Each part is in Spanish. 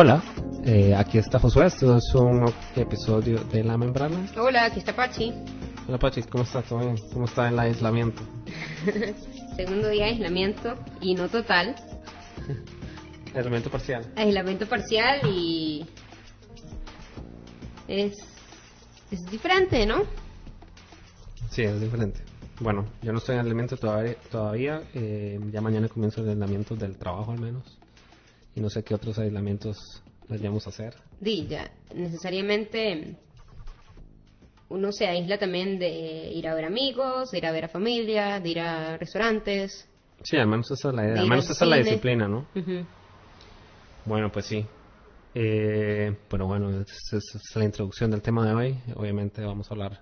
Hola, aquí está Josué, esto es un episodio de La Membrana. Hola, aquí está Pachi. Hola Pachi, ¿cómo estás? ¿Todo bien? ¿Cómo está el aislamiento? Segundo día de aislamiento y no total. Aislamiento parcial. Aislamiento parcial y es diferente, ¿no? Sí, es diferente. Bueno, yo no estoy en aislamiento todavía. Ya mañana comienza el aislamiento del trabajo al menos. Y no sé qué otros aislamientos vayamos a hacer. Ya necesariamente uno se aísla también de ir a ver amigos, de ir a ver a familia, de ir a restaurantes. Sí, al menos esa es la idea, al menos esa es la disciplina, ¿no? Uh-huh. Bueno, pues sí. Pero bueno, esa es la introducción del tema de hoy. Obviamente vamos a hablar,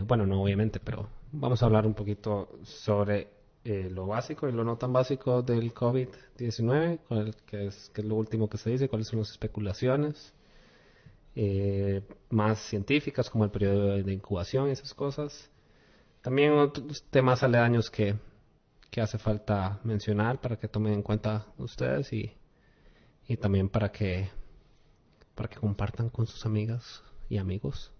bueno, no obviamente, pero vamos a hablar un poquito sobre lo básico y lo no tan básico del COVID-19, que es lo último que se dice, cuáles son las especulaciones más científicas, como el periodo de incubación y esas cosas. También otros temas aledaños que hace falta mencionar para que tomen en cuenta ustedes y también para que compartan con sus amigas y amigos.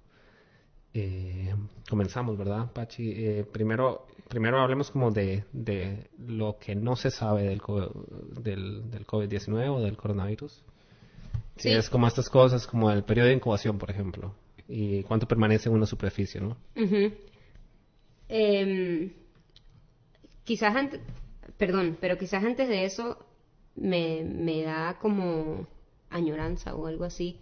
Comenzamos, ¿verdad, Pachi? Primero hablemos como de lo que no se sabe del COVID-19 o del coronavirus. Sí. Es como estas cosas, como el periodo de incubación, por ejemplo, y cuánto permanece en una superficie, ¿no? Uh-huh. Quizás antes de eso me da como añoranza o algo así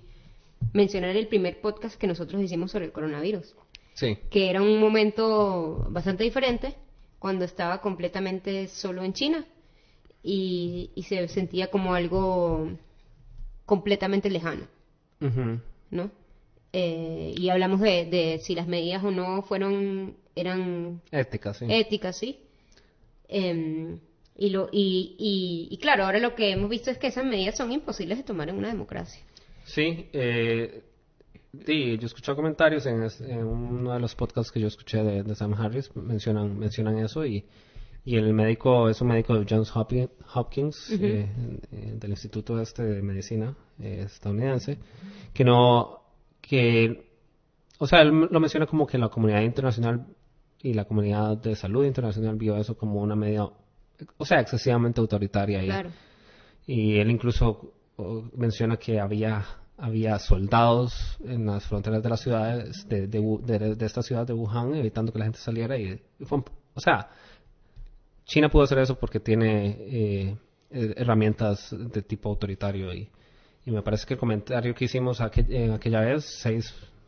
mencionar el primer podcast que nosotros hicimos sobre el coronavirus. Sí. Que era un momento bastante diferente, cuando estaba completamente solo en China y se sentía como algo completamente lejano. Uh-huh. ¿No? Y hablamos de si las medidas o no eran éticas, sí. Éticas, sí. Y claro, ahora lo que hemos visto es que esas medidas son imposibles de tomar en una democracia. Sí, yo escuché comentarios en uno de los podcasts que yo escuché de Sam Harris, mencionan eso y el médico es un médico de Johns Hopkins, uh-huh. Del Instituto de Medicina estadounidense, o sea, él lo menciona como que la comunidad internacional y la comunidad de salud internacional vio eso como una medida, o sea, excesivamente autoritaria. Claro. Y él incluso menciona que había soldados en las fronteras de las ciudades de esta ciudad de Wuhan evitando que la gente saliera o sea, China pudo hacer eso porque tiene herramientas de tipo autoritario y me parece que el comentario que hicimos aquella vez,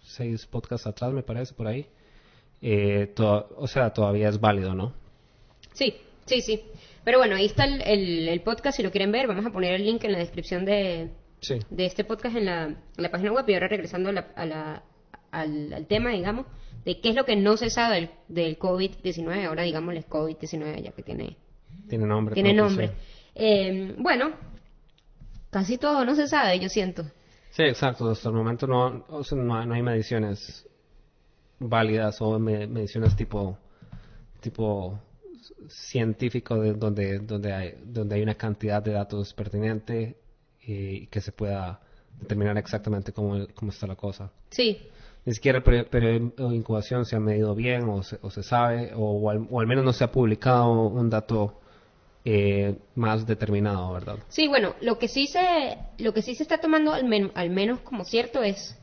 seis podcasts atrás me parece por ahí, o sea, todavía es válido, ¿no? Sí. Pero bueno, ahí está el podcast, si lo quieren ver, vamos a poner el link en la descripción de este podcast en la página web. Y ahora regresando al tema, digamos, de qué es lo que no se sabe del COVID-19, ahora digámosle COVID-19 ya que tiene nombre. Bueno, casi todo no se sabe, yo siento. Sí, exacto, hasta el momento no hay mediciones válidas o mediciones tipo científico donde hay una cantidad de datos pertinente y que se pueda determinar exactamente cómo está la cosa. Sí. Ni siquiera el periodo de incubación se ha medido bien o se sabe o al menos no se ha publicado un dato más determinado, ¿verdad? Sí, bueno, lo que sí se está tomando al menos como cierto es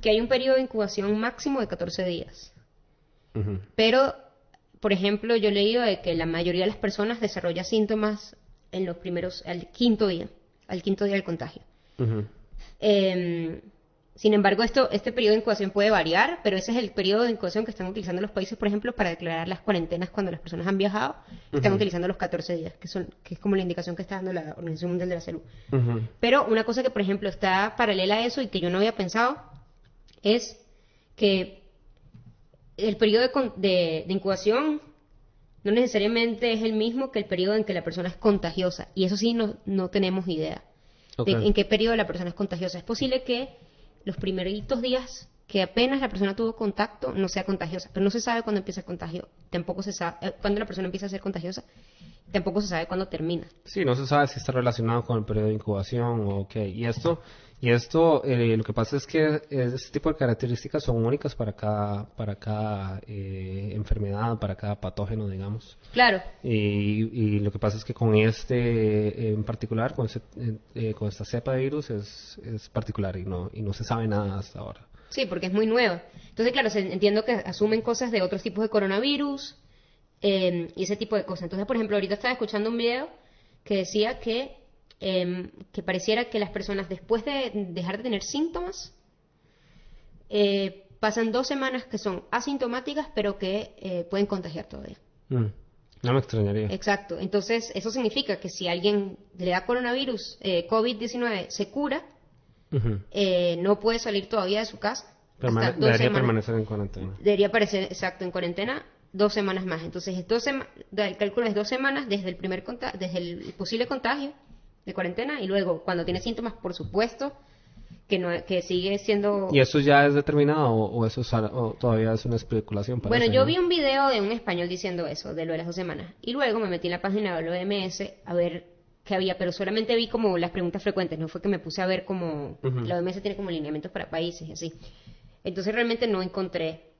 que hay un periodo de incubación máximo de 14 días. Uh-huh. Pero por ejemplo, yo he leído de que la mayoría de las personas desarrolla síntomas en los al quinto día del contagio. Uh-huh. Sin embargo, este periodo de incubación puede variar, pero ese es el periodo de incubación que están utilizando los países, por ejemplo, para declarar las cuarentenas cuando las personas han viajado. Están uh-huh. utilizando los 14 días, que es como la indicación que está dando la Organización Mundial de la Salud. Uh-huh. Pero una cosa que, por ejemplo, está paralela a eso y que yo no había pensado es que el periodo de incubación no necesariamente es el mismo que el periodo en que la persona es contagiosa. Y eso sí no tenemos idea de en qué periodo la persona es contagiosa. Es posible que los primeritos días que apenas la persona tuvo contacto no sea contagiosa, pero no se sabe cuándo empieza el contagio. Tampoco se sabe cuándo la persona empieza a ser contagiosa. tampoco se sabe cuándo termina. Sí, no se sabe si está relacionado con el periodo de incubación o qué. Y esto, lo que pasa es que este tipo de características son únicas para cada enfermedad, para cada patógeno, digamos. Claro. Y lo que pasa es que con este en particular, con esta cepa de virus es particular y no se sabe nada hasta ahora. Sí, porque es muy nueva. Entonces, claro, entiendo que asumen cosas de otros tipos de coronavirus y ese tipo de cosas. Entonces, por ejemplo, ahorita estaba escuchando un video que decía que pareciera que las personas después de dejar de tener síntomas pasan 2 semanas que son asintomáticas pero que pueden contagiar todavía. No me extrañaría. Exacto. Entonces, eso significa que si alguien le da coronavirus, COVID-19, se cura, no puede salir todavía de su casa. Debería permanecer en cuarentena. Debería permanecer, exacto, en cuarentena 2 semanas más. Entonces, el cálculo es 2 semanas desde el posible contagio de cuarentena y luego cuando tiene síntomas, por supuesto, que sigue siendo... ¿Y eso ya es determinado o eso o todavía es una especulación? Bueno, yo vi un video de un español diciendo eso, de lo de las 2 semanas. Y luego me metí en la página de la OMS a ver qué había, pero solamente vi como las preguntas frecuentes, no fue que me puse a ver como... La OMS tiene como lineamientos para países y así. Entonces realmente no encontré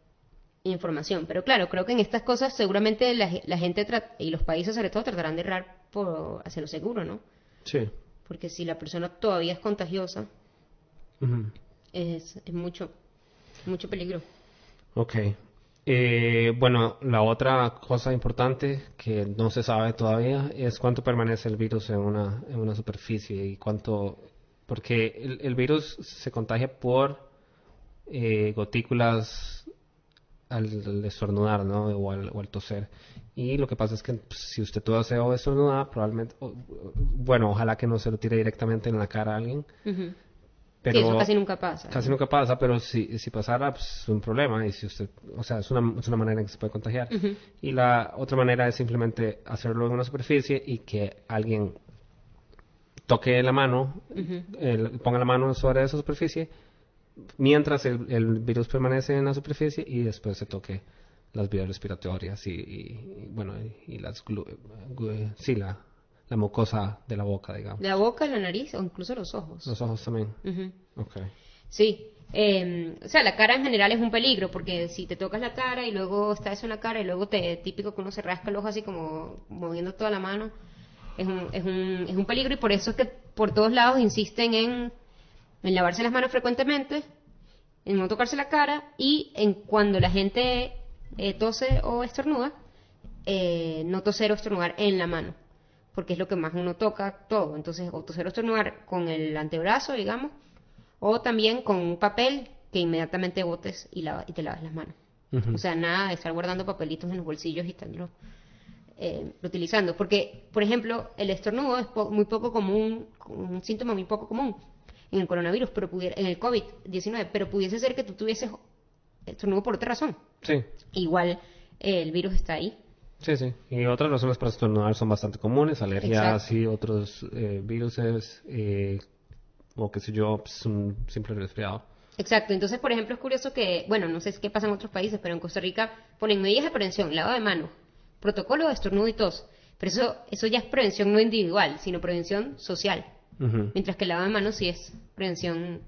información. Pero claro, creo que en estas cosas seguramente la gente y los países sobre todo tratarán de errar hacia lo seguro, ¿no? Sí. Porque si la persona todavía es contagiosa, es mucho peligro. Ok. Bueno, la otra cosa importante que no se sabe todavía es cuánto permanece el virus en una superficie y cuánto... Porque el virus se contagia por gotículas al estornudar, ¿no? O al toser. Y lo que pasa es que si usted tose o estornuda, probablemente... bueno, ojalá que no se lo tire directamente en la cara a alguien. Pero sí, eso casi nunca pasa. Casi nunca pasa, pero si pasara, pues es un problema. Y si usted, o sea, es una manera en que se puede contagiar. Y la otra manera es simplemente hacerlo en una superficie y que alguien toque la mano, ponga la mano sobre esa superficie, mientras el virus permanece en la superficie y después se toque las vías respiratorias y la mucosa de la boca, digamos. De la boca, la nariz o incluso los ojos. Los ojos también. Okay. Sí. O sea, la cara en general es un peligro porque si te tocas la cara y luego está eso en la cara y luego típico que uno se rasca el ojo así como moviendo toda la mano, es un peligro y por eso es que por todos lados insisten en lavarse las manos frecuentemente, en no tocarse la cara y en cuando la gente tose o estornuda, no toser o estornudar en la mano, porque es lo que más uno toca todo. Entonces, o toser o estornudar con el antebrazo, digamos, o también con un papel que inmediatamente botes y te lavas las manos. O sea, nada de estar guardando papelitos en los bolsillos y estarlo utilizando. Porque, por ejemplo, el estornudo es muy poco común, un síntoma muy poco común en el coronavirus, pero en el COVID-19, pero pudiese ser que tú tuvieses estornudo por otra razón. Sí. Igual el virus está ahí. Sí, sí. Y otras razones para estornudar son bastante comunes, alergias y otros viruses, o qué sé yo, pues un simple resfriado. Exacto. Entonces, por ejemplo, es curioso que, bueno, no sé qué pasa en otros países, pero en Costa Rica ponen medidas de prevención, lavado de manos, protocolo de estornudo y tos. Pero eso ya es prevención no individual, sino prevención social. Mientras que el lavado de manos sí es prevención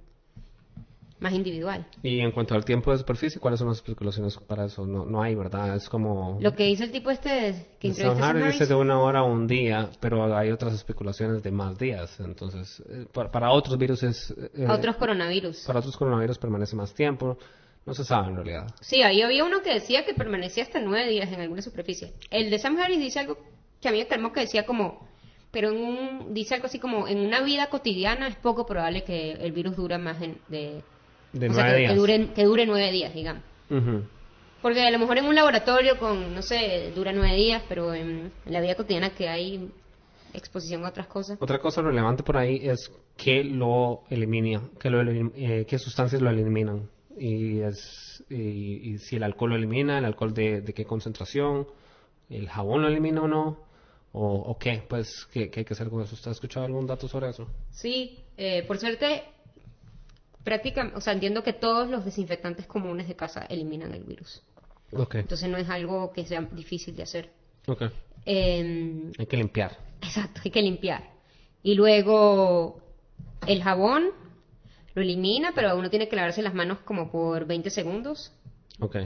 más individual. Y en cuanto al tiempo de superficie, ¿cuáles son las especulaciones para eso? No hay, ¿verdad? Es como... Lo que dice el tipo que entrevista a Sam Harris dice de 1 hora o un día, pero hay otras especulaciones de más días. Entonces, para otros virus otros coronavirus. Para otros coronavirus permanece más tiempo. No se sabe en realidad. Sí, ahí había uno que decía que permanecía hasta 9 días en alguna superficie. El de Sam Harris dice algo que a mí me calmó, que decía como... Pero dice algo así como, en una vida cotidiana es poco probable que el virus dure más de 9 días. Que dure 9 días, digamos. Porque a lo mejor en un laboratorio no sé, dura 9 días, pero en la vida cotidiana que hay exposición a otras cosas. Otra cosa relevante por ahí es que lo elimina, qué sustancias lo eliminan. Y si el alcohol lo elimina, el alcohol de qué concentración, el jabón lo elimina o no. ¿O qué? Pues, ¿qué hay que hacer con eso? ¿Usted ha escuchado algún dato sobre eso? Sí, por suerte, o sea, entiendo que todos los desinfectantes comunes de casa eliminan el virus. Okay. Entonces no es algo que sea difícil de hacer. Okay. Hay que limpiar. Exacto, hay que limpiar. Y luego el jabón lo elimina, pero uno tiene que lavarse las manos como por 20 segundos. Ok.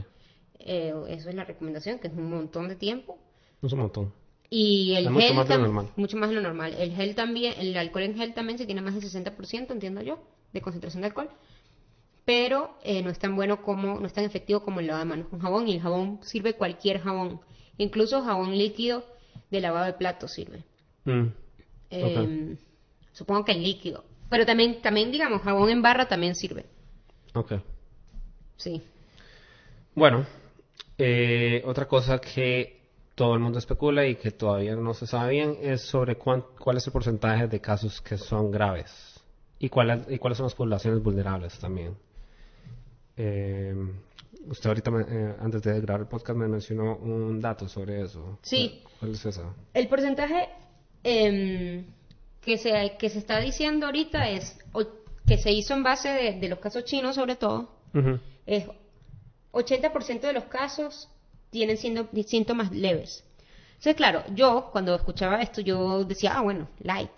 Eso es la recomendación, que es un montón de tiempo. Es un montón. Y el Es mucho gel más de lo normal. mucho más de lo normal. El gel también, el alcohol en gel también se tiene más del 60%, entiendo yo, de concentración de alcohol. Pero no es tan bueno como, no es tan efectivo como el lavado de manos con jabón. Y el jabón sirve cualquier jabón, incluso jabón líquido de lavado de platos sirve. Ok. Supongo que el líquido. Pero también, digamos, jabón en barra también sirve. Ok. Sí. Bueno, otra cosa que todo el mundo especula y que todavía no se sabe bien es sobre cuál es el porcentaje de casos que son graves y cuáles son las poblaciones vulnerables también. Usted ahorita, antes de grabar el podcast, me mencionó un dato sobre eso. Sí. ¿Cuál es eso? El porcentaje que se está diciendo ahorita que se hizo en base de los casos chinos, sobre todo, es 80% de los casos tienen síntomas leves. Entonces, claro, yo cuando escuchaba esto, yo decía, bueno, light,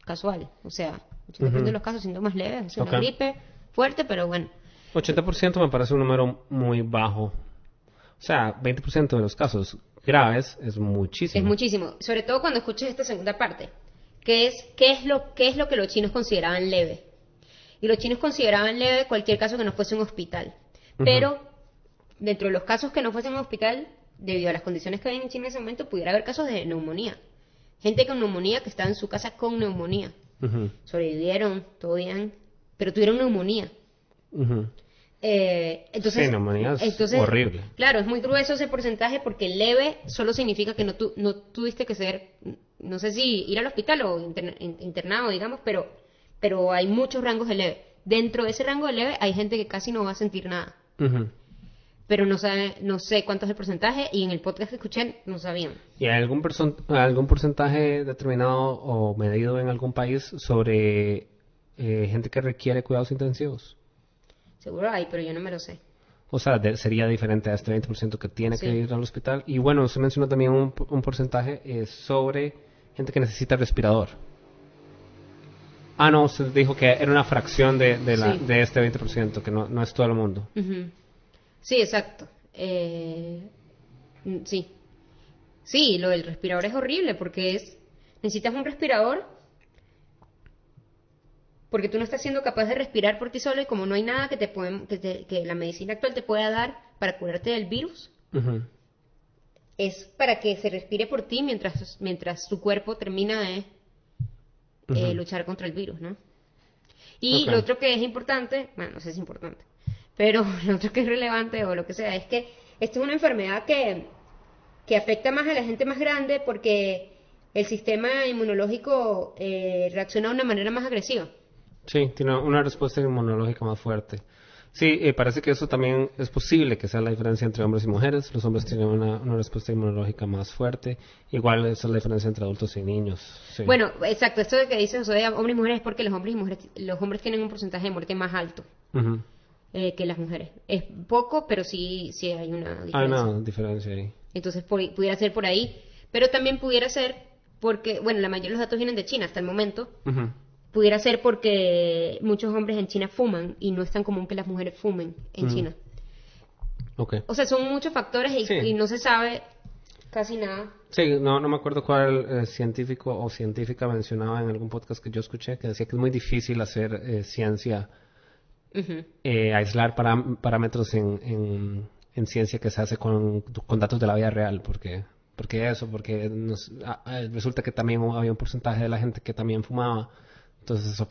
casual. O sea, 80% de los casos síntomas leves, es una gripe fuerte, pero bueno. 80% me parece un número muy bajo. O sea, 20% de los casos graves es muchísimo. Es muchísimo. Sobre todo cuando escuches esta segunda parte, que es qué es lo que los chinos consideraban leve. Y los chinos consideraban leve cualquier caso que no fuese un hospital. Pero dentro de los casos que no fuesen un hospital, debido a las condiciones que había en China en ese momento, pudiera haber casos de neumonía. Gente con neumonía que estaba en su casa con neumonía. Sobrevivieron, todo bien, pero tuvieron neumonía. Entonces, sí, neumonía es horrible. Claro, es muy grueso ese porcentaje porque leve solo significa que no tuviste que ser, no sé si ir al hospital o internado, digamos, pero hay muchos rangos de leve. Dentro de ese rango de leve hay gente que casi no va a sentir nada. Pero no sé cuánto es el porcentaje y en el podcast que escuché no sabían. ¿Y hay algún porcentaje determinado o medido en algún país sobre gente que requiere cuidados intensivos? Seguro hay, pero yo no me lo sé. O sea, sería diferente a este 20% que tiene Sí. que ir al hospital. Y bueno, usted mencionó también un porcentaje sobre gente que necesita respirador. Ah, no, usted dijo que era una fracción de Sí. este 20%, que no es todo el mundo. Sí, exacto. Sí. Sí, lo del respirador es horrible porque necesitas un respirador porque tú no estás siendo capaz de respirar por ti solo y como no hay nada que la medicina actual te pueda dar para curarte del virus, es para que se respire por ti mientras tu cuerpo termina de luchar contra el virus, ¿no? Y lo otro que es importante, bueno, no sé si es importante, pero lo otro que es relevante o lo que sea, es que esto es una enfermedad que afecta más a la gente más grande porque el sistema inmunológico reacciona de una manera más agresiva. Sí, tiene una respuesta inmunológica más fuerte. Sí, parece que eso también es posible, que sea la diferencia entre hombres y mujeres. Los hombres tienen una respuesta inmunológica más fuerte. Igual esa es la diferencia entre adultos y niños. Sí. Bueno, exacto. Esto de que dices eso de hombres y mujeres es porque los hombres tienen un porcentaje de muerte más alto que las mujeres. Es poco, pero sí hay una diferencia. Hay una diferencia ahí. Entonces pudiera ser por ahí. Pero también pudiera ser porque, bueno, la mayoría de los datos vienen de China hasta el momento. Pudiera ser porque muchos hombres en China fuman y no es tan común que las mujeres fumen en China. Okay. O sea, son muchos factores y no se sabe casi nada. Sí, no me acuerdo cuál científico o científica mencionaba en algún podcast que yo escuché que decía que es muy difícil hacer ciencia, aislar parámetros en ciencia que se hace con datos de la vida real, porque resulta que también había un porcentaje de la gente que también fumaba. Entonces eso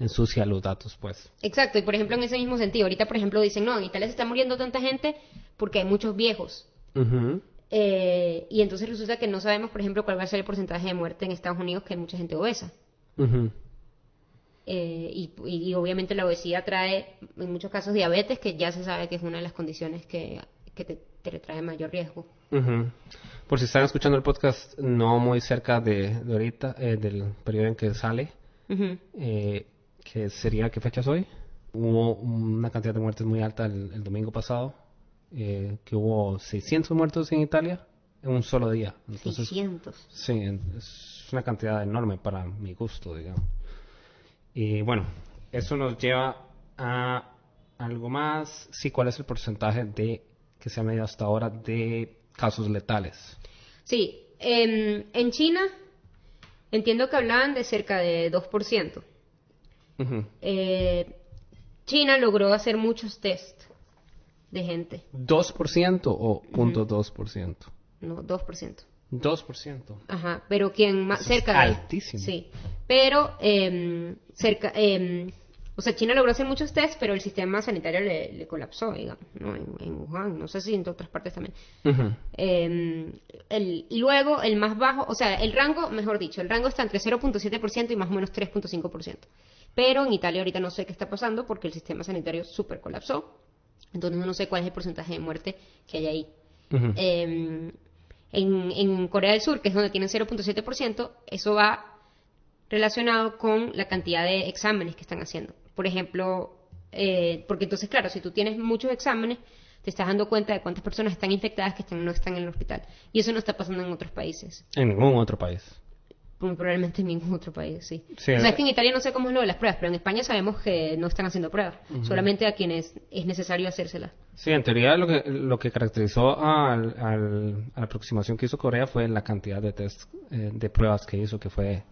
ensucia los datos, pues. Exacto, y por ejemplo en ese mismo sentido, ahorita por ejemplo dicen, no, en Italia se está muriendo tanta gente porque hay muchos viejos. Y entonces resulta que no sabemos, por ejemplo, cuál va a ser el porcentaje de muerte en Estados Unidos, que hay mucha gente obesa. Y obviamente la obesidad trae, en muchos casos, diabetes, que ya se sabe que es una de las condiciones que te trae mayor riesgo. Por si están escuchando el podcast no muy cerca de ahorita, del periodo en que sale, que sería, ¿qué fecha es hoy? Hubo una cantidad de muertes muy alta el domingo pasado, que hubo 600 muertos en Italia. en un solo día. Entonces, 600. sí, es una cantidad enorme para mi gusto, digamos. Y bueno, eso nos lleva a algo más. Sí, ¿cuál es el porcentaje que se ha medido hasta ahora de casos letales? Sí, en China entiendo que hablaban de cerca de 2%. Ujú. China logró hacer muchos test de gente. ¿2% o 0.2%? No, 2%. 2%. Ajá, pero quien más Eso es cerca de... altísimo. Sí, pero cerca... o sea, China logró hacer muchos tests, pero el sistema sanitario le colapsó, digamos, ¿no? En Wuhan, no sé si en otras partes también. Ujú. Y luego el más bajo, o sea, el rango, mejor dicho, el rango está entre 0.7% y más o menos 3.5%. Pero en Italia ahorita no sé qué está pasando porque el sistema sanitario súper colapsó. Entonces no sé cuál es el porcentaje de muerte que hay ahí. Ujú. En Corea del Sur, que es donde tienen 0.7%, eso va relacionado con la cantidad de exámenes que están haciendo. Por ejemplo, porque entonces, claro, si tú tienes muchos exámenes, te estás dando cuenta de cuántas personas están infectadas que no están en el hospital. Y eso no está pasando en otros países. En ningún otro país. Muy probablemente en ningún otro país, sí. Sí, O sea, es que en Italia no sé cómo es lo de las pruebas, pero en España sabemos que no están haciendo pruebas. Solamente a quienes es necesario hacérselas. Sí, en teoría lo que caracterizó a la aproximación que hizo Corea fue la cantidad de test, de pruebas que hizo, que fue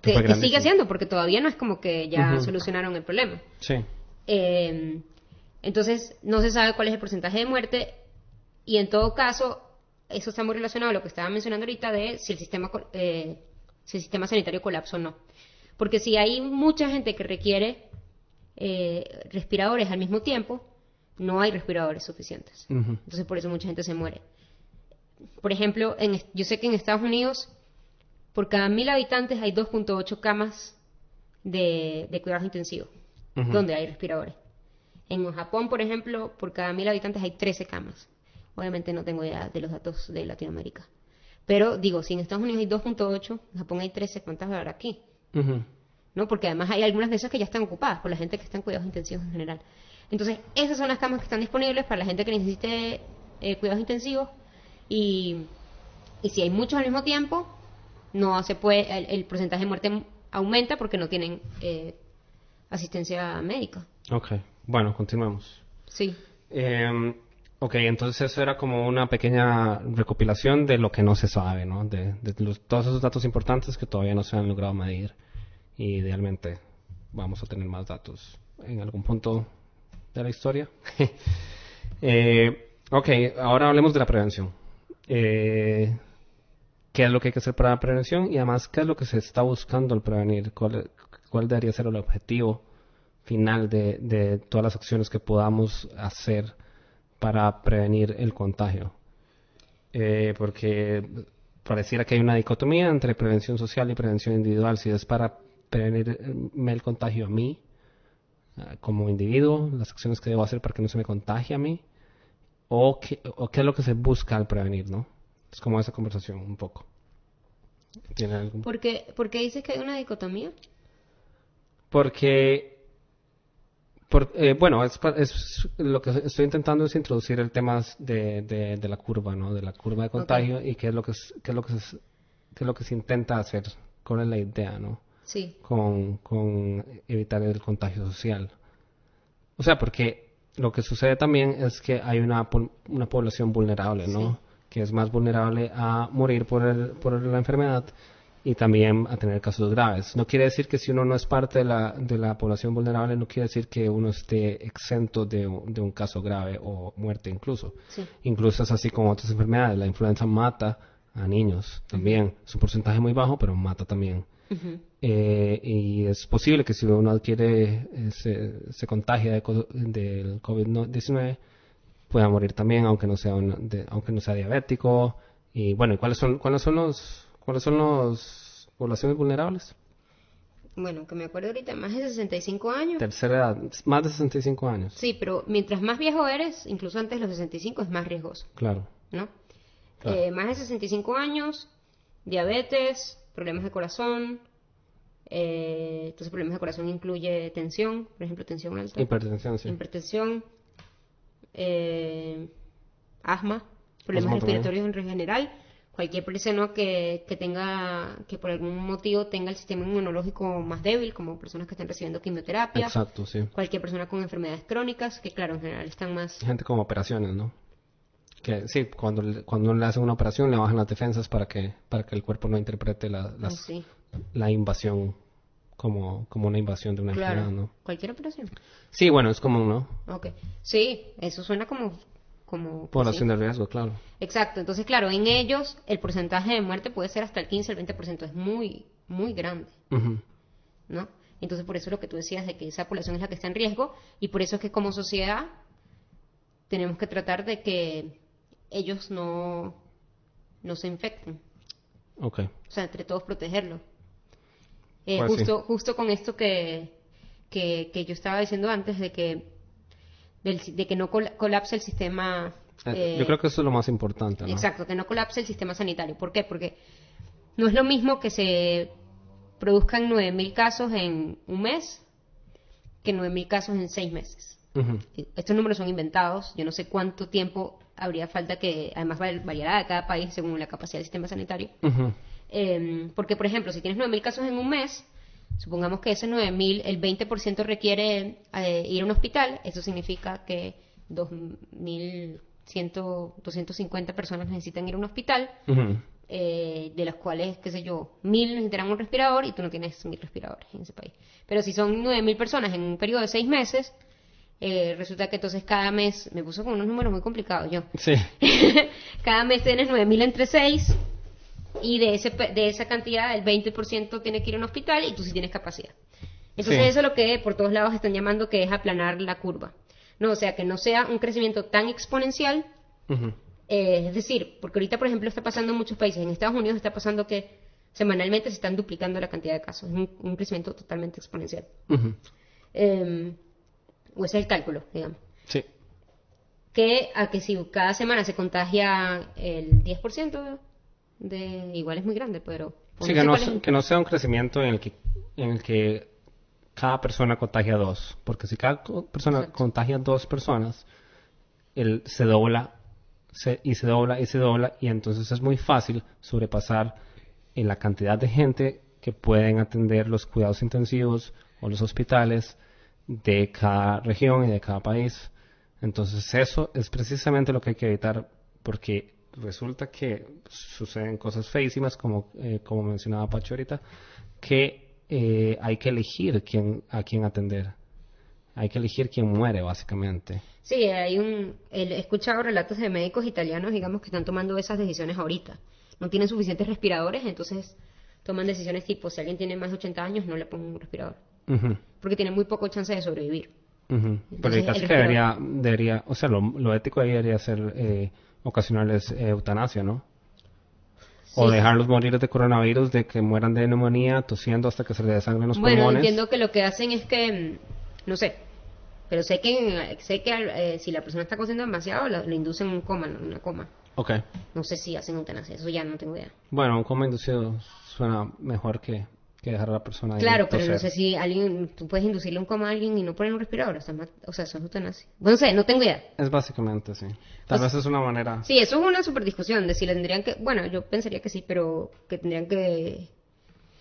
Que sigue grandísimo. haciendo, porque todavía no es como que ya Ujú. solucionaron el problema. Sí. Entonces, no se sabe cuál es el porcentaje de muerte y en todo caso, eso está muy relacionado a lo que estaba mencionando ahorita de si si el sistema sanitario colapsa o no. Porque si hay mucha gente que requiere respiradores al mismo tiempo, no hay respiradores suficientes. Ujú. Entonces, por eso mucha gente se muere. Por ejemplo, yo sé que en Estados Unidos, por cada 1.000 habitantes hay 2.8 camas de cuidados intensivos, Ujú. donde hay respiradores. En Japón, por ejemplo, por cada 1.000 habitantes hay 13 camas. Obviamente no tengo idea de los datos de Latinoamérica. Pero digo, si en Estados Unidos hay 2.8, en Japón hay 13, ¿cuántas habrá aquí? Ujú. ¿No? Porque además hay algunas de esas que ya están ocupadas por la gente que está en cuidados intensivos en general. Entonces, esas son las camas que están disponibles para la gente que necesite cuidados intensivos y si hay muchos al mismo tiempo, no se puede, el porcentaje de muerte aumenta porque no tienen asistencia médica. Ok, bueno, continuemos. Sí. Ok, entonces eso era como una pequeña recopilación de lo que no se sabe, ¿no? Todos esos datos importantes que todavía no se han logrado medir. Y idealmente vamos a tener más datos en algún punto de la historia. Ok, ahora hablemos de la prevención. ¿Qué es lo que hay que hacer para la prevención? Y además, ¿qué es lo que se está buscando al prevenir? ¿Cuál debería ser el objetivo final de todas las acciones que podamos hacer para prevenir el contagio? Porque pareciera que hay una dicotomía entre prevención social y prevención individual. Si es para prevenirme el contagio a mí, como individuo, las acciones que debo hacer para que no se me contagie a mí, o qué es lo que se busca al prevenir, ¿no? Es como esa conversación un poco. ¿Tiene algún? ¿Por qué dices que hay una dicotomía? Porque bueno, es lo que estoy intentando es introducir el tema de la curva, ¿no? De la curva de contagio y qué es lo que qué es lo que se intenta hacer, cuál es la idea, ¿no? Sí. Con evitar el contagio social. O sea, porque lo que sucede también es que hay una población vulnerable, ¿no? Sí. Que es más vulnerable a morir por la enfermedad y también a tener casos graves. No quiere decir que si uno no es parte de la población vulnerable, no quiere decir que uno esté exento de un caso grave o muerte incluso. Sí. Incluso es así con otras enfermedades. La influenza mata a niños también. Es un porcentaje muy bajo, pero mata también. Ujú. Y es posible que si uno adquiere, se contagia del COVID-19, pueda morir también, aunque no sea aunque no sea diabético. Y bueno, ¿y cuáles son los poblaciones vulnerables? Bueno, que me acuerdo ahorita, más de 65 años. Tercera edad, más de 65 años. Sí, pero mientras más viejo eres, incluso antes de los 65 es más riesgoso, Claro, ¿no? claro. Más de 65 años, diabetes, problemas de corazón. Entonces, problemas de corazón incluye tensión, por ejemplo, tensión alta, Hipertensión, sí. hipertensión, asma, problemas Asma también. respiratorios en general, cualquier persona que por algún motivo tenga el sistema inmunológico más débil, como personas que estén recibiendo quimioterapia. Exacto, sí. Cualquier persona con enfermedades crónicas, que claro, en general están más... Gente con operaciones, ¿no? Que sí, cuando uno le hace una operación le bajan las defensas para que el cuerpo no interprete sí. la invasión como una invasión de una Claro, enfermedad, ¿no? cualquier operación. Sí, bueno, es común, ¿no? Ok, sí, eso suena como Población sí. de riesgo, claro. Exacto, entonces claro, en ellos el porcentaje de muerte puede ser hasta el 15, el 20%, es muy, muy grande, Ujú. ¿no? Entonces por eso lo que tú decías de que esa población es la que está en riesgo y por eso es que como sociedad tenemos que tratar de que ellos no se infecten. Ok. O sea, entre todos protegerlos. Pues sí. Justo con esto que yo estaba diciendo antes de que no colapse el sistema. Yo creo que eso es lo más importante, ¿no? Exacto, que no colapse el sistema sanitario. ¿Por qué? Porque no es lo mismo que se produzcan 9.000 casos en un mes que 9.000 casos en 6 meses. Ujú. Estos números son inventados. Yo no sé cuánto tiempo habría falta, que además variará de cada país según la capacidad del sistema sanitario. Ujú. Porque, por ejemplo, si tienes 9.000 casos en un mes, supongamos que esos 9.000, el 20% requiere ir a un hospital, eso significa que 2.250 personas necesitan ir a un hospital, Ujú. de las cuales, qué sé yo, 1.000 necesitarán un respirador y tú no tienes 1.000 respiradores en ese país. Pero si son 9.000 personas en un periodo de 6 meses, resulta que entonces cada mes, me puso con unos números muy complicados yo, Sí. cada mes tienes 9.000 entre 6 y de esa cantidad el 20% tiene que ir a un hospital y tú sí tienes capacidad. Entonces Sí. eso es lo que por todos lados están llamando que es aplanar la curva. No, o sea, que no sea un crecimiento tan exponencial. Ujú. Es decir, porque ahorita, por ejemplo, está pasando en muchos países. En Estados Unidos está pasando que semanalmente se están duplicando la cantidad de casos. Es un crecimiento totalmente exponencial. Ujú. O ese es el cálculo, digamos. Sí. Que si cada semana se contagia el 10%, igual es muy grande, pero... Sí, que no sea un crecimiento en el que cada persona contagia a 2. Porque si cada persona Exacto. contagia a 2 personas, se dobla, y se dobla, y se dobla, y entonces es muy fácil sobrepasar en la cantidad de gente que pueden atender los cuidados intensivos o los hospitales de cada región y de cada país. Entonces eso es precisamente lo que hay que evitar, porque resulta que suceden cosas feísimas, como mencionaba Pacho ahorita, que hay que elegir a quién atender. Hay que elegir quién muere, básicamente. Sí, he escuchado relatos de médicos italianos, digamos, que están tomando esas decisiones ahorita. No tienen suficientes respiradores, entonces toman decisiones tipo, si alguien tiene más de 80 años, no le pongo un respirador. Ujú. Porque tiene muy poco chance de sobrevivir. Ujú. Pero Entonces, casi el que respirador- debería, o sea, lo ético ahí debería ser ocasionarles eutanasia, ¿no? O Sí. dejarlos morir de coronavirus, de que mueran de neumonía, tosiendo hasta que se les desangren los Bueno, pulmones. entiendo que lo que hacen es que, no sé, pero sé que si la persona está consciente demasiado, lo inducen en un coma, ¿no? Una coma. Ok. No sé si hacen eutanasia, eso ya no tengo idea. Bueno, un coma inducido suena mejor que dejar a la persona ahí Claro, pero no toser. sé si tú puedes inducirle un coma a alguien y no poner un respirador, o sea, eso es eutanasia. No sé, no tengo idea. Es básicamente, sí. Tal Pues- vez es una manera... Sí, eso es una super discusión de si le tendrían que, bueno, yo pensaría que sí, pero que tendrían que...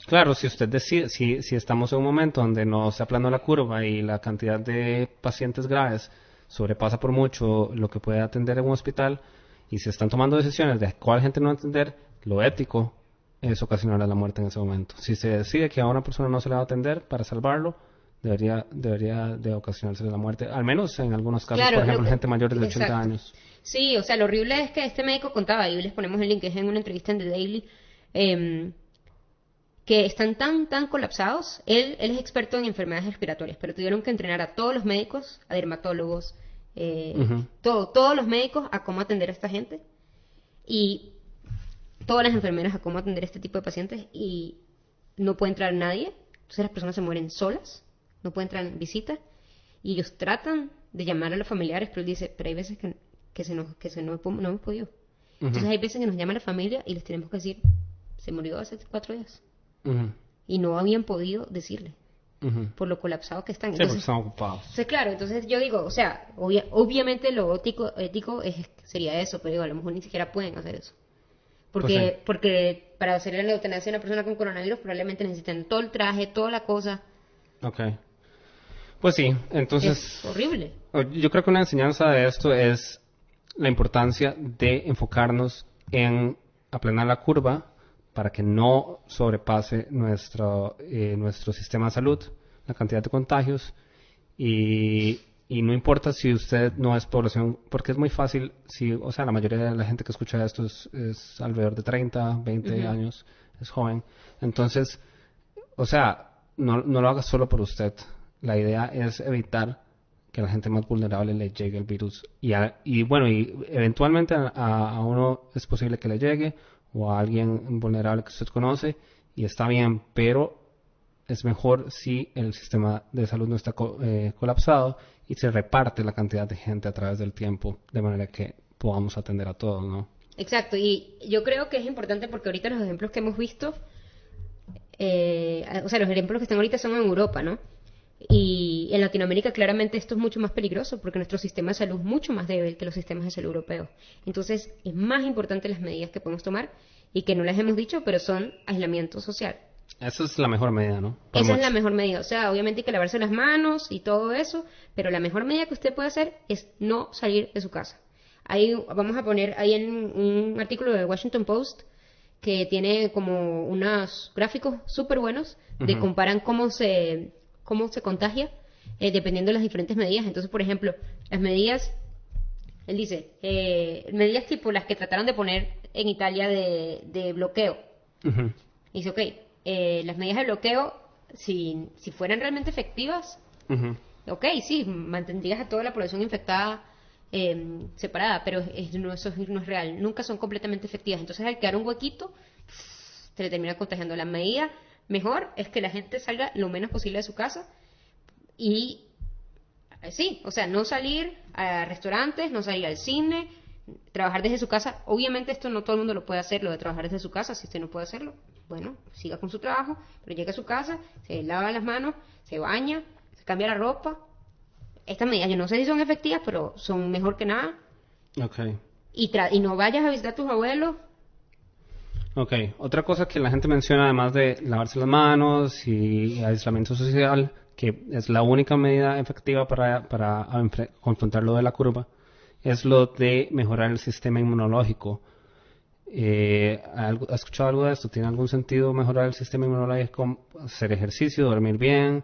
Claro, si usted decide, si estamos en un momento donde no se aplanó la curva y la cantidad de pacientes graves sobrepasa por mucho lo que puede atender en un hospital y se están tomando decisiones de cuál gente no atender, lo ético es ocasionar la muerte en ese momento. Si se decide que a una persona no se le va a atender para salvarlo, debería de ocasionarse la muerte, al menos en algunos casos, Claro, por ejemplo, lo que- gente mayor de 80 exacto. años. Sí, o sea, lo horrible es que este médico contaba, y les ponemos el link, es en una entrevista en The Daily, que están tan colapsados. Él es experto en enfermedades respiratorias, pero tuvieron que entrenar a todos los médicos, a dermatólogos, Ujú. todos los médicos a cómo atender a esta gente y todas las enfermeras a cómo atender a este tipo de pacientes y no puede entrar nadie. Entonces las personas se mueren solas, no puede entrar en visita y ellos tratan de llamar a los familiares, pero él dice, pero hay veces que no hemos podido. Entonces hay veces que nos llama la familia y les tenemos que decir, se murió hace 4 días. Ujú. Y no habían podido decirle Ujú. por lo colapsados que están. Sí, porque Entonces, están ocupados. claro, entonces yo digo, o sea, obviamente lo ético sería eso, pero digo, a lo mejor ni siquiera pueden hacer eso. Porque para hacer la eutanasia a una persona con coronavirus probablemente necesitan todo el traje, toda la cosa. Ok. Pues sí, entonces... Es horrible. Yo creo que una enseñanza de esto es la importancia de enfocarnos en aplanar la curva para que no sobrepase nuestro sistema de salud, la cantidad de contagios, y no importa si usted no es población, porque es muy fácil, o sea, la mayoría de la gente que escucha esto es alrededor de 30, 20 años, es joven. Entonces, o sea, no lo haga solo por usted. La idea es evitar que a la gente más vulnerable le llegue el virus. Y eventualmente a uno es posible que le llegue, o a alguien vulnerable que usted conoce, y está bien, pero es mejor si el sistema de salud no está colapsado y se reparte la cantidad de gente a través del tiempo, de manera que podamos atender a todos, ¿no? Exacto, y yo creo que es importante porque ahorita los ejemplos que hemos visto, o sea, los ejemplos que están ahorita son en Europa, ¿no? Y en Latinoamérica claramente esto es mucho más peligroso porque nuestro sistema de salud es mucho más débil que los sistemas de salud europeos. Entonces es más importante las medidas que podemos tomar y que no las hemos dicho, pero son aislamiento social. Esa es la mejor medida, ¿no? Esa es la mejor medida. O sea, obviamente hay que lavarse las manos y todo eso, pero la mejor medida que usted puede hacer es no salir de su casa. Ahí vamos a poner ahí en un artículo de Washington Post que tiene como unos gráficos súper buenos de comparan cómo se contagia dependiendo de las diferentes medidas. Entonces, por ejemplo, las medidas, él dice, medidas tipo las que trataron de poner en Italia de bloqueo. Dice, ok, las medidas de bloqueo, si fueran realmente efectivas, ok, sí, mantendrías a toda la población infectada separada, pero eso no es real, nunca son completamente efectivas. Entonces, al quedar un huequito, se le termina contagiando. La medida mejor es que la gente salga lo menos posible de su casa y sí, o sea, no salir a restaurantes, no salir al cine, trabajar desde su casa. Obviamente esto no todo el mundo lo puede hacer, lo de trabajar desde su casa. Si usted no puede hacerlo, bueno, siga con su trabajo, pero llega a su casa, se lava las manos, se baña, se cambia la ropa. Estas medidas yo no sé si son efectivas, pero son mejor que nada. Okay. Y no vayas a visitar a tus abuelos. Ok, otra cosa que la gente menciona, además de lavarse las manos y aislamiento social, que es la única medida efectiva para confrontar lo de la curva, es lo de mejorar el sistema inmunológico. ¿Has escuchado algo de esto? ¿Tiene algún sentido mejorar el sistema inmunológico? ¿Hacer ejercicio, dormir bien?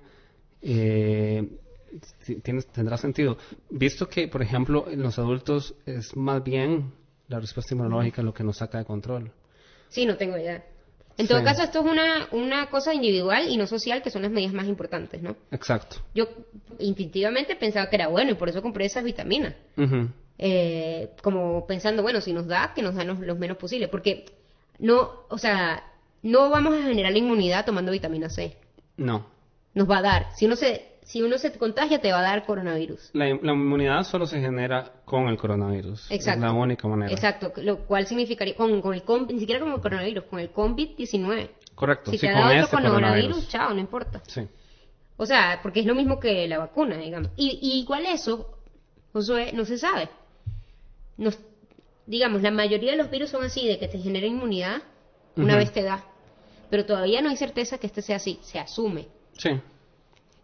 ¿Tendrá sentido? Visto que, por ejemplo, en los adultos es más bien la respuesta inmunológica lo que nos saca de control. Sí, no tengo idea. En todo caso, esto es una cosa individual y no social, que son las medidas más importantes, ¿no? Exacto. Yo instintivamente pensaba que era bueno y por eso compré esas vitaminas. Como pensando, bueno, si nos da, que nos dan los menos posible. Porque no vamos a generar inmunidad tomando vitamina C. No. Nos va a dar. Si uno se contagia, te va a dar coronavirus. La inmunidad solo se genera con el coronavirus. Exacto. Es la única manera. Exacto. Lo cual significaría, ni siquiera con el coronavirus, con el COVID-19. Correcto. Si sí, te con da este otro coronavirus, chao, no importa. Sí. O sea, porque es lo mismo que la vacuna, digamos. Y igual eso, Josué, no se sabe. Digamos, la mayoría de los virus son así, de que te genera inmunidad una vez te da. Pero todavía no hay certeza que este sea así, se asume. Sí.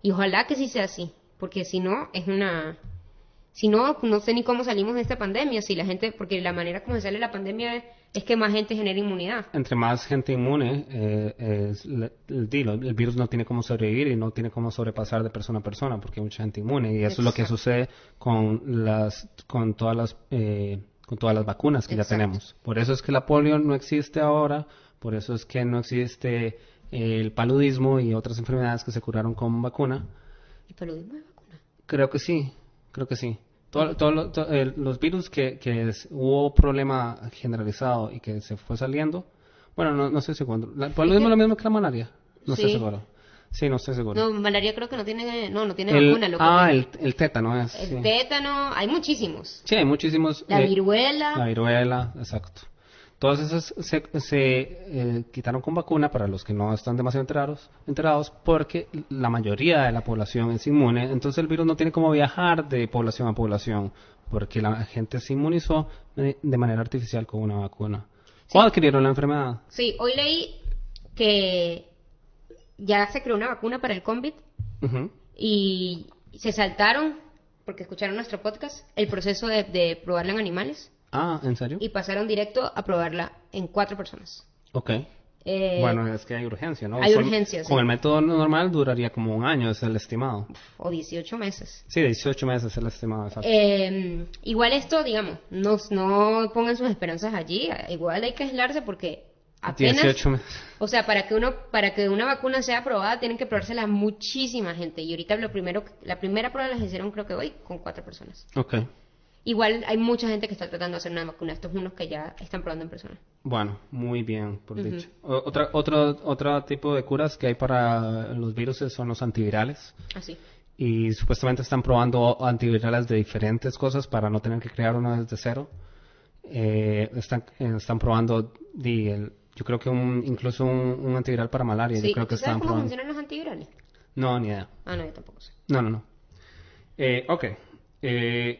Y ojalá que sí sea así, porque si no, si no, no sé ni cómo salimos de esta pandemia, si la gente, porque la manera como se sale la pandemia es que más gente genera inmunidad. Entre más gente inmune, el virus no tiene cómo sobrevivir y no tiene cómo sobrepasar de persona a persona, porque hay mucha gente inmune, y eso es lo que sucede con todas las vacunas que ya tenemos. Por eso es que la polio no existe ahora, por eso es que no existe el paludismo y otras enfermedades que se curaron con vacuna. ¿El paludismo es vacuna? Creo que sí. Los virus que hubo problema generalizado y que se fue saliendo, bueno, no sé seguro. ¿El paludismo es lo mismo que la malaria? No estoy seguro. Sí, no estoy seguro. No, malaria creo que no tiene vacuna. El tétano es. El tétano, hay muchísimos. Sí, hay muchísimos. La viruela. La viruela, exacto. Todas esas se quitaron con vacuna para los que no están demasiado enterados, porque la mayoría de la población es inmune, entonces el virus no tiene cómo viajar de población a población, porque la gente se inmunizó de manera artificial con una vacuna. ¿O adquirieron la enfermedad? Sí, hoy leí que ya se creó una vacuna para el COVID y se saltaron, porque escucharon nuestro podcast, el proceso de probarla en animales. Ah, ¿en serio? Y pasaron directo a probarla en 4 personas. Ok. Bueno, es que hay urgencia, ¿no? Hay urgencia, sí. Con el método normal duraría como un año, es el estimado. O 18 meses. Sí, 18 meses es el estimado, exacto. Igual esto, digamos, no pongan sus esperanzas allí. Igual hay que aislarse porque apenas... 18 meses. O sea, para que una vacuna sea aprobada, tienen que probársela muchísima gente. Y ahorita la primera prueba las hicieron creo que hoy con 4 personas. Ok. Igual hay mucha gente que está tratando de hacer una vacuna. Estos unos que ya están probando en personas. Bueno, muy bien, por dicho. Otro tipo de curas que hay para los virus son los antivirales. Así. Y supuestamente están probando antivirales de diferentes cosas para no tener que crear uno desde cero. Están probando, yo creo que incluso un antiviral para malaria. Sí. Yo creo que ¿Sabes cómo probando. funcionan los antivirales? No, ni idea. Ah, no, yo tampoco sé. No. Ok.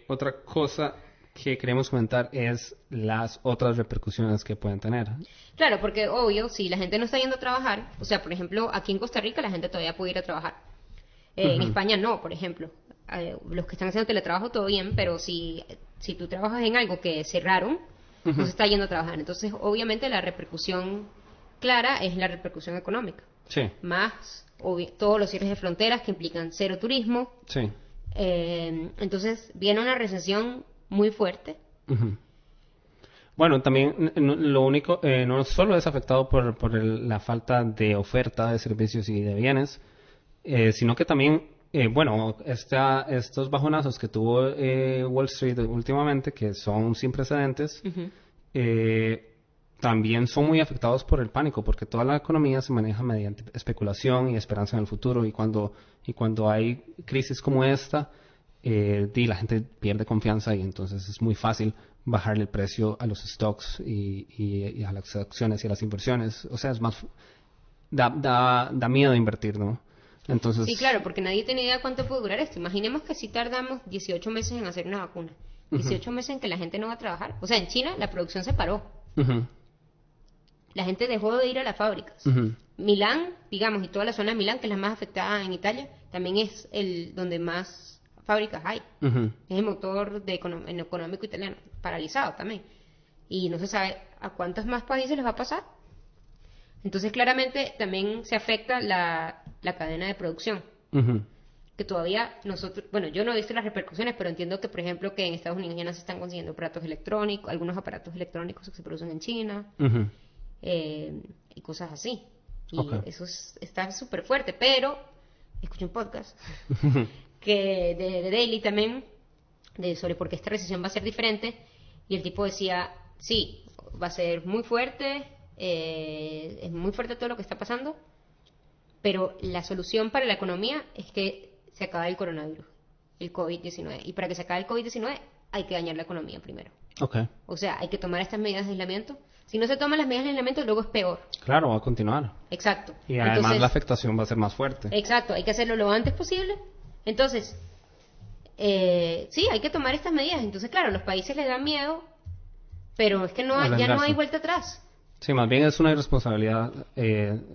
Otra cosa que queremos comentar es las otras repercusiones que pueden tener. Claro, porque obvio, si la gente no está yendo a trabajar, o sea, por ejemplo, aquí en Costa Rica la gente todavía puede ir a trabajar. En España no, por ejemplo. Los que están haciendo teletrabajo todo bien, pero si tú trabajas en algo que cerraron, no se está yendo a trabajar. Entonces, obviamente, la repercusión clara es la repercusión económica. Sí. Más todos los cierres de fronteras que implican cero turismo. Sí. Entonces, viene una recesión muy fuerte. Bueno, también lo único, no solo es afectado por la falta de oferta de servicios y de bienes, sino que también, estos bajonazos que tuvo Wall Street últimamente, que son sin precedentes, también son muy afectados por el pánico, porque toda la economía se maneja mediante especulación y esperanza en el futuro, y cuando hay crisis como esta, la gente pierde confianza y entonces es muy fácil bajarle el precio a los stocks y a las acciones y a las inversiones. O sea, es más da miedo invertir, ¿no? Entonces, sí, claro, porque nadie tiene idea cuánto puede durar esto. Imaginemos que si tardamos 18 meses en hacer una vacuna, 18 meses en que la gente no va a trabajar. O sea, en China la producción se paró. La gente dejó de ir a las fábricas. Milán, digamos, y toda la zona de Milán, que es la más afectada en Italia, también es donde más fábricas hay. Es el motor económico italiano, paralizado también. Y no se sabe a cuántos más países les va a pasar. Entonces, claramente, también se afecta la cadena de producción. Que todavía nosotros, bueno, yo no he visto las repercusiones, pero entiendo que, por ejemplo, que en Estados Unidos ya no se están consiguiendo aparatos electrónicos, algunos aparatos electrónicos que se producen en China, y cosas así. Y eso está súper fuerte, pero escuché un podcast que de Daily también, sobre por qué esta recesión va a ser diferente, y el tipo decía, sí, va a ser muy fuerte, es muy fuerte todo lo que está pasando, pero la solución para la economía es que se acabe el coronavirus, el COVID-19, y para que se acabe el COVID-19 hay que dañar la economía primero. O sea, hay que tomar estas medidas de aislamiento. Si no se toman las medidas de aislamiento, luego es peor. Claro, va a continuar. Exacto. Y además entonces, la afectación va a ser más fuerte. Exacto, hay que hacerlo lo antes posible. Entonces, sí, hay que tomar estas medidas. Entonces, claro, los países les dan miedo, pero es que ya no hay vuelta atrás. Sí, más bien es una irresponsabilidad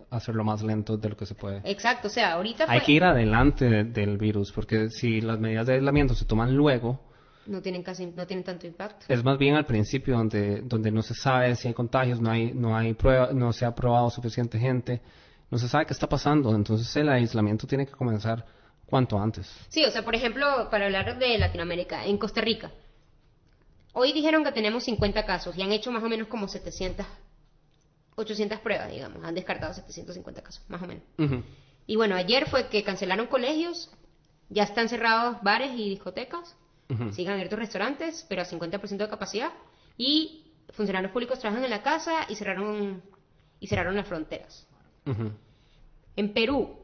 hacerlo más lento de lo que se puede. Exacto, o sea, ahorita hay que ir adelante del virus, porque si las medidas de aislamiento se toman luego, no tienen tanto impacto. Es más bien al principio donde no se sabe si hay contagios, no hay prueba, no se ha probado suficiente gente, no se sabe qué está pasando, entonces el aislamiento tiene que comenzar cuanto antes. Sí, o sea, por ejemplo, para hablar de Latinoamérica, en Costa Rica, hoy dijeron que tenemos 50 casos y han hecho más o menos como 800 pruebas, digamos, han descartado 750 casos, más o menos. Y bueno, ayer fue que cancelaron colegios, ya están cerrados bares y discotecas, siguen abiertos restaurantes, pero a 50% de capacidad, y funcionarios públicos trabajan en la casa y cerraron las fronteras. En Perú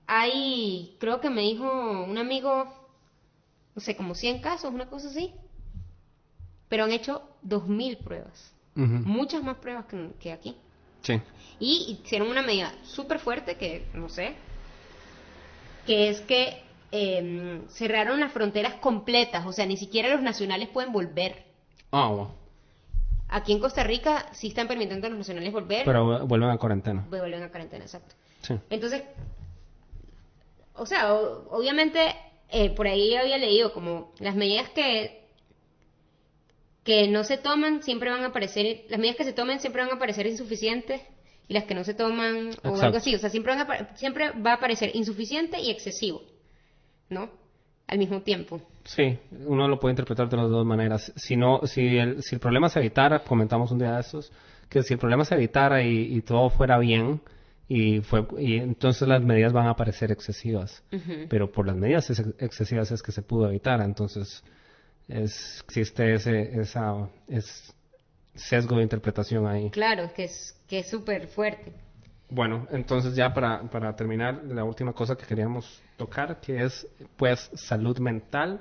hay, creo que me dijo un amigo, no sé, como 100 casos, una cosa así, pero han hecho 2.000 pruebas. Muchas más pruebas que aquí. Sí. Y hicieron una medida súper fuerte que, no sé, que es que cerraron las fronteras completas, o sea, ni siquiera los nacionales pueden volver. Wow. aquí en Costa Rica sí están permitiendo a los nacionales volver. Pero vuelven a cuarentena. Vuelven a cuarentena, exacto. Sí. Entonces, o sea, obviamente, por ahí había leído como las medidas que no se toman siempre van a parecer, las medidas que se tomen siempre van a parecer insuficientes y las que no se toman o algo así, o sea, siempre va a parecer insuficiente y excesivo, ¿no? Al mismo tiempo. Sí, uno lo puede interpretar de las dos maneras. Si el problema se evitara, comentamos un día de estos, que si el problema se evitara y todo fuera bien, y entonces las medidas van a parecer excesivas. Uh-huh. Pero por las medidas excesivas es que se pudo evitar, entonces existe ese sesgo de interpretación ahí. Claro, que es súper fuerte. Bueno, entonces ya para terminar, la última cosa que queríamos tocar, que es pues salud mental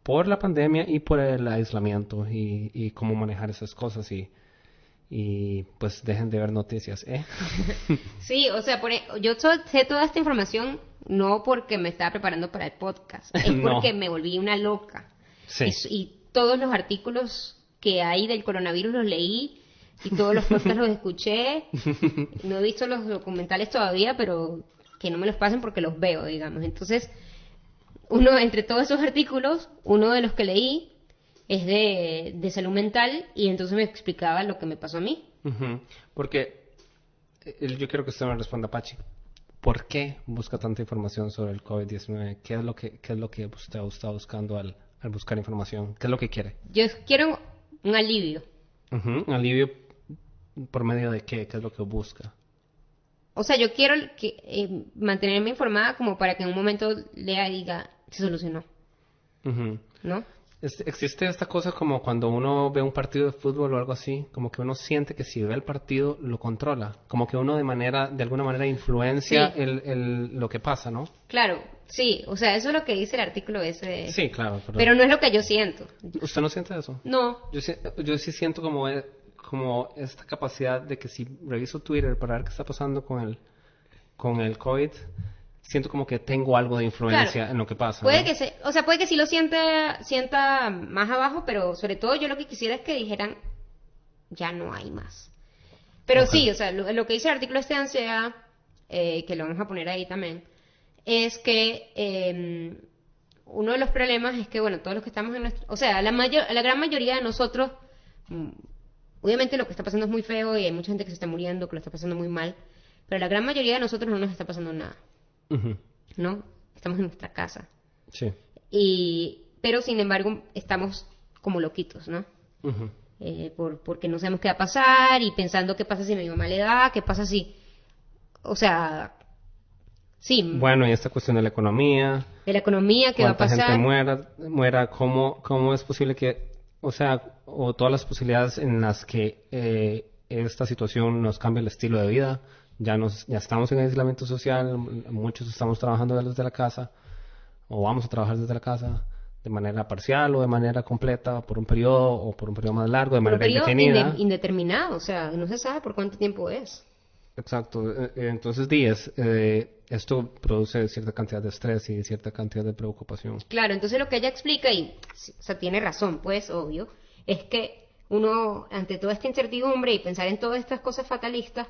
por la pandemia y por el aislamiento y cómo manejar esas cosas y pues dejen de ver noticias, ¿eh? Sí, o sea, yo sé toda esta información no porque me estaba preparando para el podcast, es porque me volví una loca. Sí. Y todos los artículos que hay del coronavirus los leí y todos los podcasts los escuché. No he visto los documentales todavía, pero que no me los pasen porque los veo, digamos. Entonces, entre todos esos artículos, uno de los que leí es de salud mental y entonces me explicaba lo que me pasó a mí. Uh-huh. Porque yo quiero que usted me responda, Pachi. ¿Por qué busca tanta información sobre el COVID-19? ¿Qué es lo que usted está buscando al buscar información? ¿Qué es lo que quiere? Yo quiero un alivio. Uh-huh. ¿Un alivio por medio de qué? ¿Qué es lo que busca? O sea, yo quiero mantenerme informada como para que en un momento lea y diga, se solucionó. Uh-huh. ¿No? Existe esta cosa como cuando uno ve un partido de fútbol o algo así, como que uno siente que si ve el partido lo controla, como que uno de alguna manera influencia sí. lo que pasa, ¿no? Claro, sí, o sea, eso es lo que dice el artículo ese. Sí, claro. Pero no es lo que yo siento. ¿Usted no siente eso? No. Yo sí siento como esta capacidad de que si reviso Twitter para ver qué está pasando con el COVID, siento como que tengo algo de influencia en lo que pasa. Puede ¿no? que puede que sí lo sienta más abajo, pero sobre todo yo lo que quisiera es que dijeran, ya no hay más. Pero Okay. sí, o sea, lo que dice el artículo de ansiedad, que lo vamos a poner ahí también, es que uno de los problemas es que, bueno, todos los que estamos o sea, la gran mayoría de nosotros, obviamente lo que está pasando es muy feo y hay mucha gente que se está muriendo, que lo está pasando muy mal, pero la gran mayoría de nosotros no nos está pasando nada. Uh-huh. ¿No? Estamos en nuestra casa. Sí. Pero sin embargo estamos como loquitos, ¿no? Uh-huh. Porque no sabemos qué va a pasar y pensando qué pasa si mi mamá le da, qué pasa si... O sea... Sí. Bueno, y esta cuestión de la economía. De la economía, qué va a pasar. Cuánta gente muera, cómo es posible que... O sea, o todas las posibilidades en las que esta situación nos cambie el estilo de vida. Ya estamos en aislamiento social, muchos estamos trabajando desde la casa, o vamos a trabajar desde la casa, de manera parcial o de manera completa, por un periodo o por un periodo más largo, de manera indefinida. Indeterminado, o sea, no se sabe por cuánto tiempo es. Exacto, entonces esto produce cierta cantidad de estrés y cierta cantidad de preocupación. Claro, entonces lo que ella explica, o sea, tiene razón, pues, obvio, es que uno, ante toda esta incertidumbre y pensar en todas estas cosas fatalistas,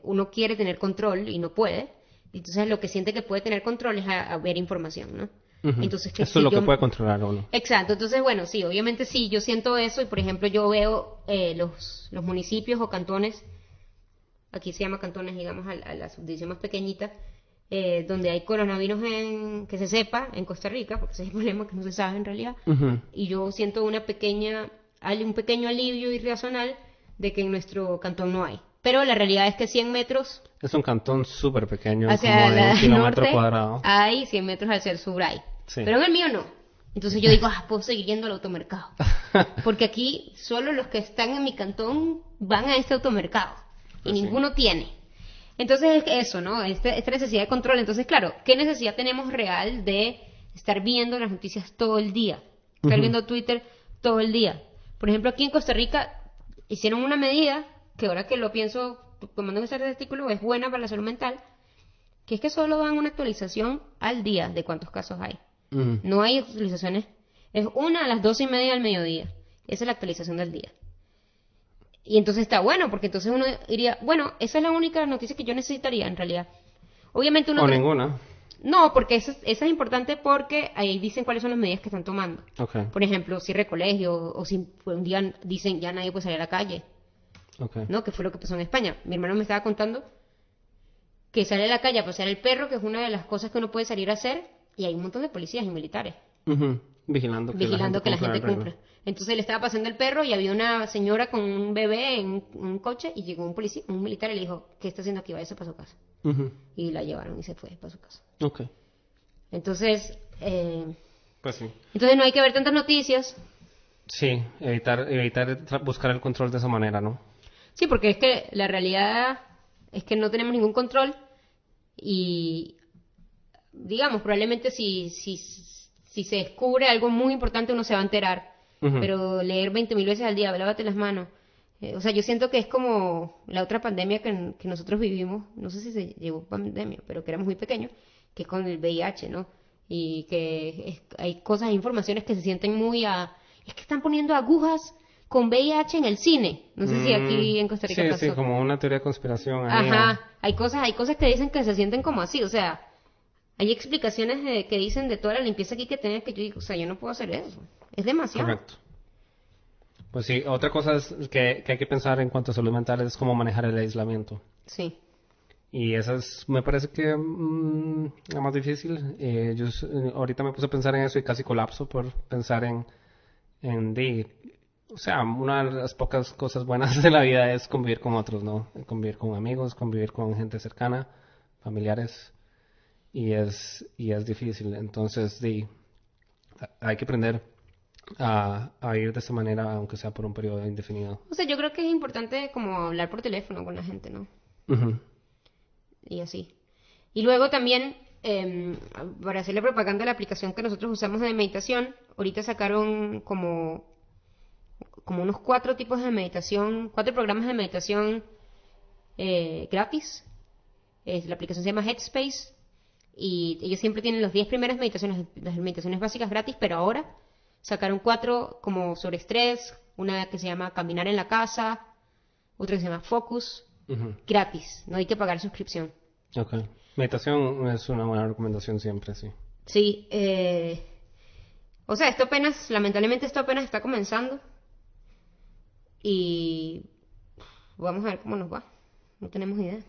uno quiere tener control y no puede. Entonces lo que siente que puede tener control es a ver información, ¿no? Uh-huh. Entonces, esto es lo que puede controlar uno. Exacto, entonces bueno, sí, obviamente sí, yo siento eso y por ejemplo yo veo los municipios o cantones, aquí se llama cantones, digamos, a la subdivisión más pequeñita, donde hay coronavirus que se sepa en Costa Rica, porque ese es el problema que no se sabe en realidad, uh-huh. Y yo siento un pequeño alivio irracional de que en nuestro cantón no hay. Pero la realidad es que 100 metros... Es un cantón súper pequeño, hacia como de un kilómetro norte, cuadrado. Hay 100 metros hacia el sur hay. Sí. Pero en el mío no. Entonces yo digo, puedo seguir yendo al automercado. Porque aquí solo los que están en mi cantón van a este automercado. Y Pues ninguno tiene. Entonces es eso, ¿no? Esta necesidad de control. Entonces, claro, ¿qué necesidad tenemos real de estar viendo las noticias todo el día? Estar viendo Twitter todo el día. Por ejemplo, aquí en Costa Rica hicieron una medida que ahora que lo pienso, tomando este artículo, es buena para la salud mental, que es que solo dan una actualización al día de cuántos casos hay. No hay actualizaciones. Es una a las 12:30 del mediodía. Esa es la actualización del día. Y entonces está bueno, porque entonces uno diría, bueno, esa es la única noticia que yo necesitaría en realidad. Obviamente uno... O ninguna. No, porque esa es importante porque ahí dicen cuáles son las medidas que están tomando. Okay. Por ejemplo, cierre de colegio, o si un día dicen ya nadie puede salir a la calle, Okay. ¿no? Que fue lo que pasó en España. Mi hermano me estaba contando que sale a la calle a pasear el perro, que es una de las cosas que uno puede salir a hacer, y hay un montón de policías y militares Ujú. Vigilando que la gente cumpla. Entonces le estaba pasando el perro y había una señora con un bebé en un coche y llegó un policía, un militar y le dijo, ¿qué está haciendo aquí? Váyase para su casa. Ujú. Y la llevaron y se fue para su casa. Okay. Entonces, Pues sí. entonces no hay que ver tantas noticias. Sí, evitar buscar el control de esa manera, ¿no? Sí, porque es que la realidad es que no tenemos ningún control y, digamos, probablemente si se descubre algo muy importante uno se va a enterar. Ujú. Pero leer 20.000 veces al día, lávate las manos. O sea, yo siento que es como la otra pandemia que nosotros vivimos, no sé si se llevó pandemia, pero que éramos muy pequeños, que es con el VIH, ¿no? Y que hay cosas, informaciones que se sienten muy es que están poniendo agujas con VIH en el cine. No sé si aquí en Costa Rica Sí, pasó. sí, como una teoría de conspiración ahí. Ajá, hay cosas que dicen que se sienten como así, o sea, hay explicaciones que dicen de toda la limpieza aquí que tienen que yo digo, o sea, yo no puedo hacer eso. Es demasiado. Correcto. Pues sí, otra cosa es que hay que pensar en cuanto a salud mental es cómo manejar el aislamiento. Sí. Y esa me parece que la más difícil. Ahorita me puse a pensar en eso y casi colapso por pensar o sea, una de las pocas cosas buenas de la vida es convivir con otros, ¿no? Convivir con amigos, convivir con gente cercana, familiares, y es difícil. Entonces, hay que aprender a ir de esa manera, aunque sea por un periodo indefinido. O sea, yo creo que es importante como hablar por teléfono con la gente, ¿no? Ujú. Y así. Y luego también, para hacerle propaganda a la aplicación que nosotros usamos de meditación, ahorita sacaron como unos 4 tipos de meditación, 4 programas de meditación gratis. La aplicación se llama Headspace y ellos siempre tienen las 10 primeras meditaciones, las meditaciones básicas gratis, pero ahora sacaron 4 como sobre estrés, una que se llama Caminar en la casa, otra que se llama Focus, Ujú. gratis, no hay que pagar suscripción. Okay. Meditación es una buena recomendación siempre, sí. Sí, o sea, lamentablemente esto apenas está comenzando y vamos a ver cómo nos va, no tenemos idea.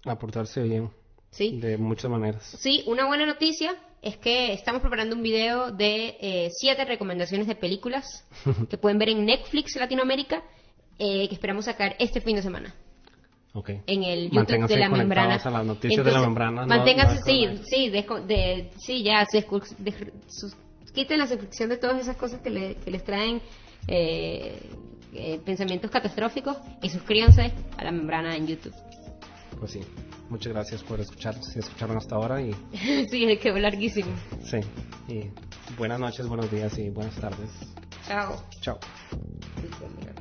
Aportarse bien, Sí, de muchas maneras. sí, una buena noticia es que estamos preparando un video de 7 recomendaciones de películas que pueden ver en Netflix Latinoamérica, que esperamos sacar este fin de semana. Okay. En el YouTube Manténganse de la membrana. conectados a las noticias de la membrana. Manténganse, quiten la suscripción de todas esas cosas que les traen pensamientos catastróficos y suscríbanse a la membrana en YouTube. Pues sí, muchas gracias por escuchar, si escucharon hasta ahora y Sí, quedó larguísimo. sí, y buenas noches, buenos días y buenas tardes. Chao. Chao. Listo, mira.